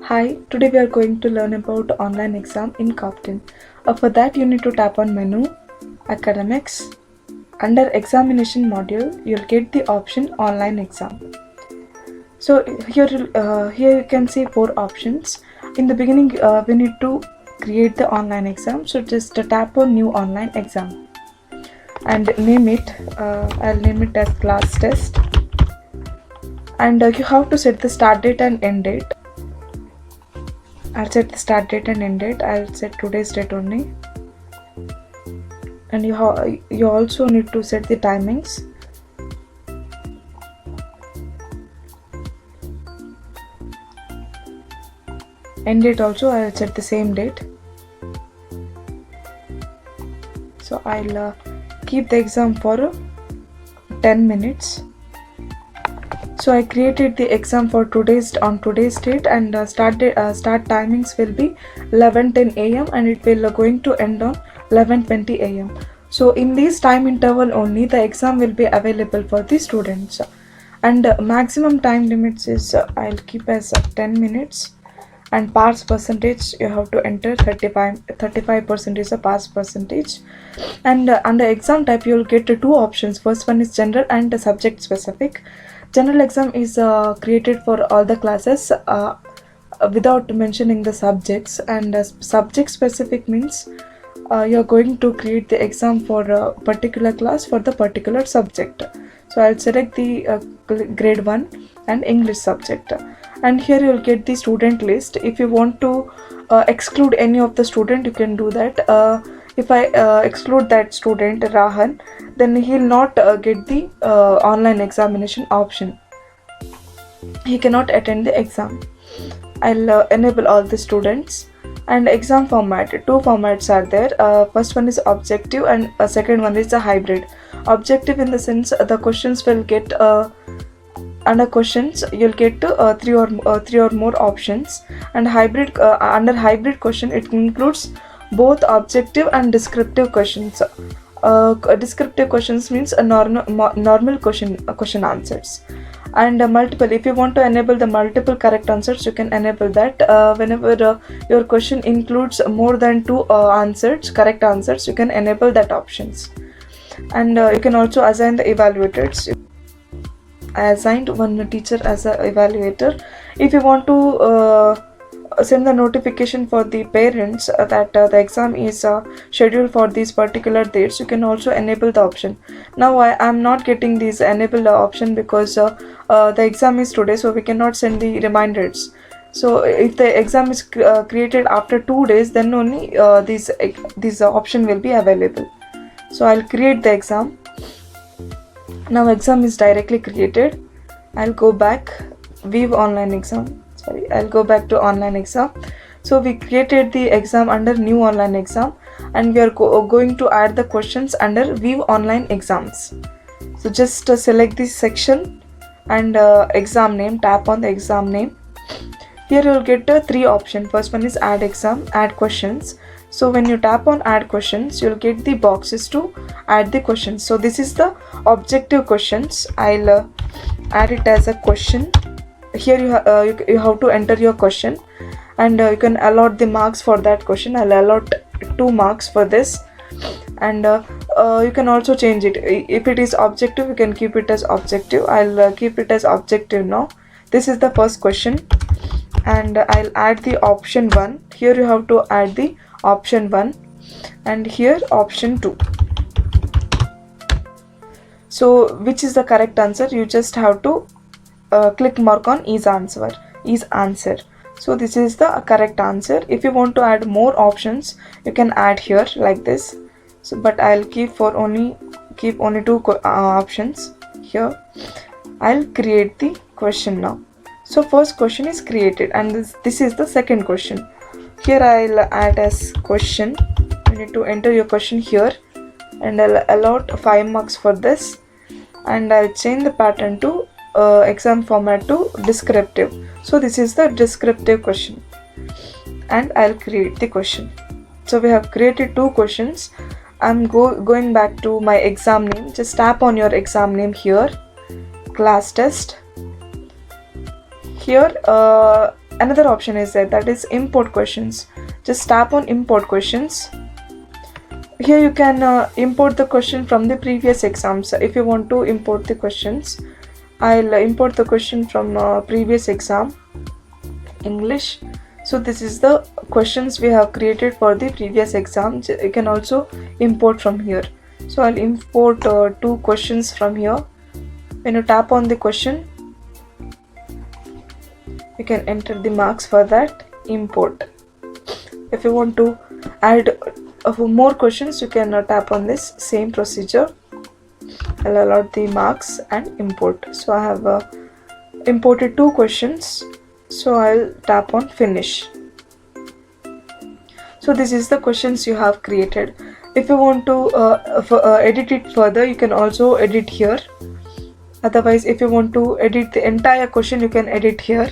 Hi, today we are going to learn about online exam in Coptin. For that you need to tap on menu, academics. Under examination module, you'll get the option online exam. So here you can see 4 options. In the beginning, we need to create the online exam. So just tap on new online exam and name it. I'll name it as class test. And you have to set the start date and end date. I'll set the start date and end date. I'll set today's date only. And you also need to set the timings. End date also I'll set the same date. So I'll keep the exam for 10 minutes. So I created the exam for today's date, and start timings will be 11:10 a.m. and it will going to end on 11:20 a.m. So in this time interval only the exam will be available for the students, and maximum time limits is I'll keep as 10 minutes, and pass percentage you have to enter 35% is a pass percentage. And under exam type you will get 2 options. First one is general and subject specific. General exam is created for all the classes without mentioning the subjects, and subject specific means you're going to create the exam for a particular class for the particular subject. So I'll select the grade 1 and English subject, and here you'll get the student list. If you want to exclude any of the student, you can do that. If I exclude that student Rahan, then he'll not get the online examination option. He cannot attend the exam. I'll enable all the students. And exam format, 2 formats are there. First one is objective, and second one is a hybrid. Objective in the sense the questions will get under questions you'll get 3 or more options, and hybrid under hybrid question it includes both objective and descriptive questions. Descriptive questions means a normal question answers, and multiple. If you want to enable the multiple correct answers, you can enable that. Whenever your question includes more than 2 correct answers, you can enable that options. And you can also assign the evaluators. I assigned one teacher as an evaluator. If you want to send the notification for the parents that the exam is scheduled for these particular dates, you can also enable the option. Now I am not getting this enable option because the exam is today, so we cannot send the reminders. So if the exam is created after 2 days, then only this option will be available. So I'll create the exam. Now exam is directly created. I'll go back, view online exam. I'll go back to online exam. So we created the exam under new online exam, and we are going to add the questions under view online exams. So just select this section and exam name, tap on the exam name. Here you'll get 3 options. First one is add exam, add questions. So when you tap on add questions, you'll get the boxes to add the questions. So this is the objective questions. I'll add it as a question. Here you have to enter your question, and you can allot the marks for that question. I'll allot 2 marks for this, and you can also change it. If it is objective, you can keep it as objective. I'll keep it as objective now. This is the first question, and I'll add the option 1. Here you have to add the option 1, and here option 2. So which is the correct answer? You just have to click mark on is answer. So this is the correct answer. If you want to add more options, you can add here like this. So but I'll keep only 2 options here. I'll create the question now. So first question is created, and this is the second question. Here I'll add as question. You need to enter your question here, and I'll allot 5 marks for this, and I'll change the pattern to exam format to descriptive. So this is the descriptive question, and I'll create the question. So we have created 2 questions. I'm going back to my exam name. Just tap on your exam name here, class test. Here another option is there, that is import questions. Just tap on import questions. Here you can import the question from the previous exams. If you want to import the questions, I'll import the question from previous exam English. So this is the questions we have created for the previous exam. You can also import from here. So I'll import 2 questions from here. When you tap on the question, you can enter the marks for that, import. If you want to add more questions, you can tap on this same procedure. I'll allow the marks and import. So I have imported 2 questions. So I'll tap on finish. So this is the questions you have created. If you want to edit it further, you can also edit here. Otherwise, if you want to edit the entire question, you can edit here.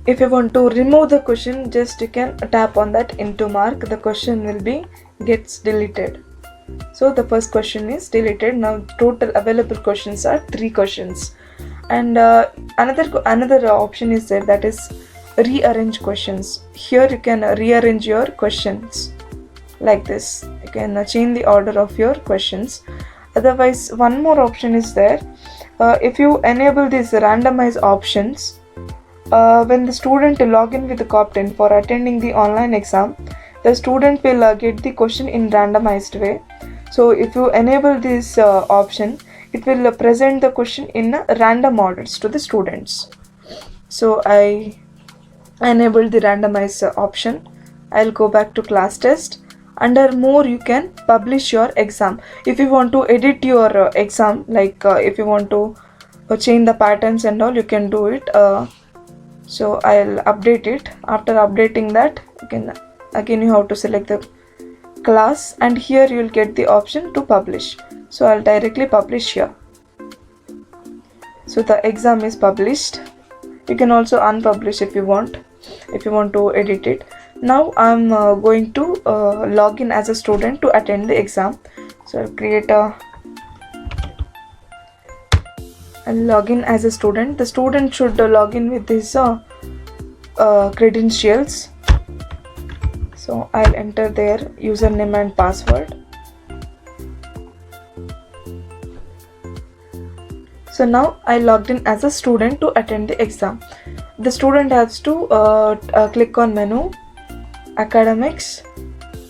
If you want to remove the question, just you can tap on that into mark. The question will be gets deleted. So the first question is deleted. Now total available questions are 3 questions. And another option is there, that is rearrange questions. Here you can rearrange your questions like this. You can change the order of your questions. Otherwise, one more option is there. If you enable these randomize options, when the student log in with the Coptin for attending the online exam, the student will get the question in randomized way. So if you enable this option, it will present the question in random orders to the students. So I enabled the randomize option. I'll go back to class test. Under more, you can publish your exam. If you want to edit your exam, like if you want to change the patterns and all, you can do it. So I'll update it. After updating that, you have to select the class, and here you will get the option to publish. So I'll directly publish here. So the exam is published. You can also unpublish if you want to edit it. Now I'm going to log in as a student to attend the exam. So I'll create I'll log in as a student. The student should log in with his credentials. So I'll enter their username and password. So now I logged in as a student to attend the exam. The student has to click on menu, academics,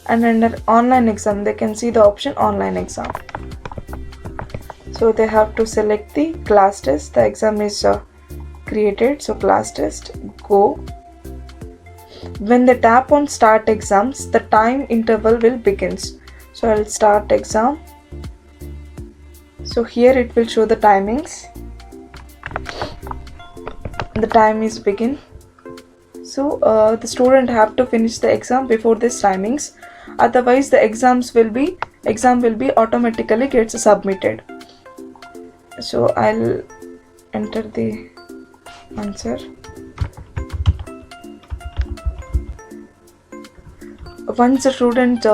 and under online exam they can see the option online exam. So they have to select the class test. The exam is created, so class test, go. When they tap on start exams, the time interval will begins. So I'll start exam. So here it will show the timings. The time is begin. So the student have to finish the exam before this timings. Otherwise the exam will be automatically gets submitted. So I'll enter the answer. Once the student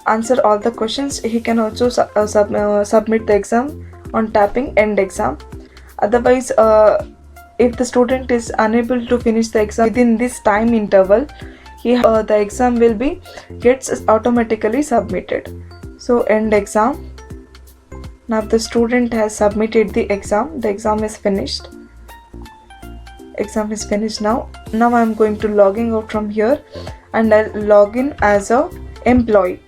answer all the questions, he can also submit the exam on tapping end exam. Otherwise, if the student is unable to finish the exam within this time interval, the exam will be gets automatically submitted. So end exam. Now the student has submitted the exam. The exam is finished. Exam is finished now. Now I am going to logging out from here, and I'll log in as a employee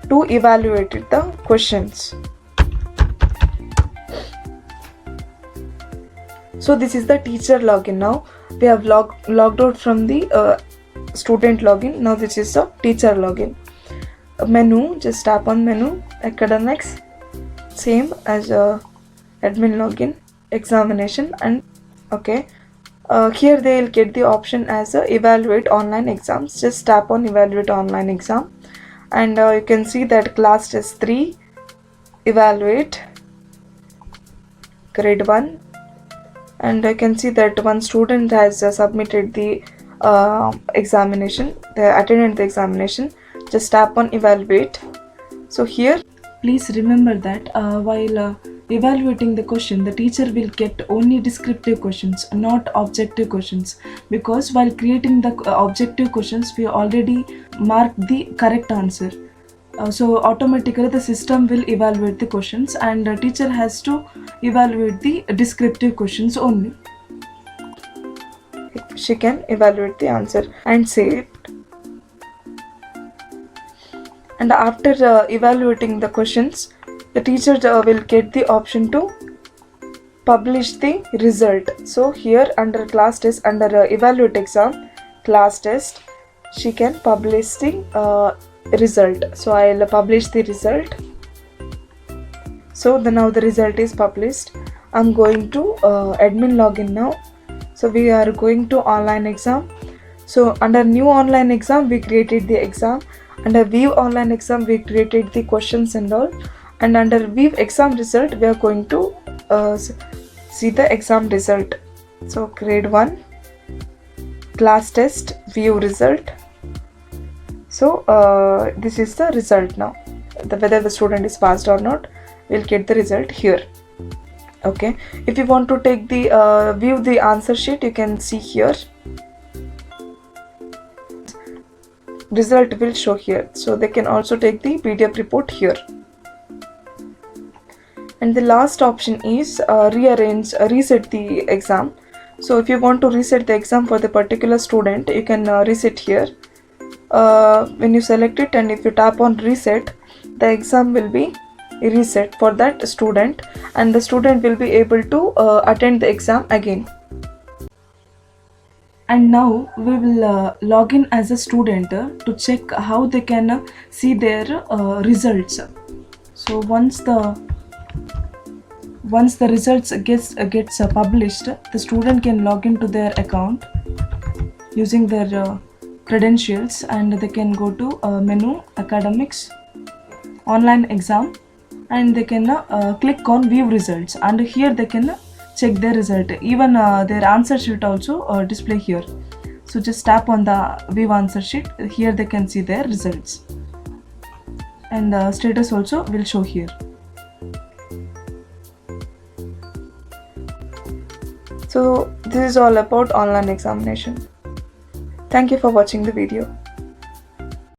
to evaluate the questions. So this is the teacher login. Now we have logged out from the student login. Now this is the teacher login. Menu, just tap on menu, academics, same as admin login, examination, and okay. Here they will get the option as evaluate online exams. Just tap on evaluate online exam, and you can see that class test 3, evaluate, grade 1, and I can see that one student has submitted the examination. They attended the examination. Just tap on evaluate. So here please remember that while evaluating the question, the teacher will get only descriptive questions, not objective questions, because while creating the objective questions we already marked the correct answer. So automatically the system will evaluate the questions, and the teacher has to evaluate the descriptive questions only. She can evaluate the answer and say it. And after evaluating the questions, the teacher will get the option to publish the result. So here under class test, under evaluate exam class test, she can publish the result. So I'll publish the result. So now the result is published. I'm going to admin login now. So we are going to online exam. So under new online exam we created the exam. Under view online exam we created the questions and all. And under view exam result we are going to see the exam result. So grade 1 class test view result. So this is the result now. Whether the student is passed or not, we'll get the result here. Okay, if you want to take the view the answer sheet, you can see here. Result will show here. So they can also take the PDF report here. And the last option is reset the exam. So if you want to reset the exam for the particular student, you can reset here. When you select it and if you tap on reset, the exam will be reset for that student, and the student will be able to attend the exam again. And now we will log in as a student to check how they can see their results. So once the results gets published, the student can log into their account using their credentials, and they can go to menu academics online exam, and they can click on view results, and here they can check their result. Even their answer sheet also display here. So just tap on the view answer sheet. Here they can see their results, and status also will show here. So this is all about online examination. Thank you for watching the video.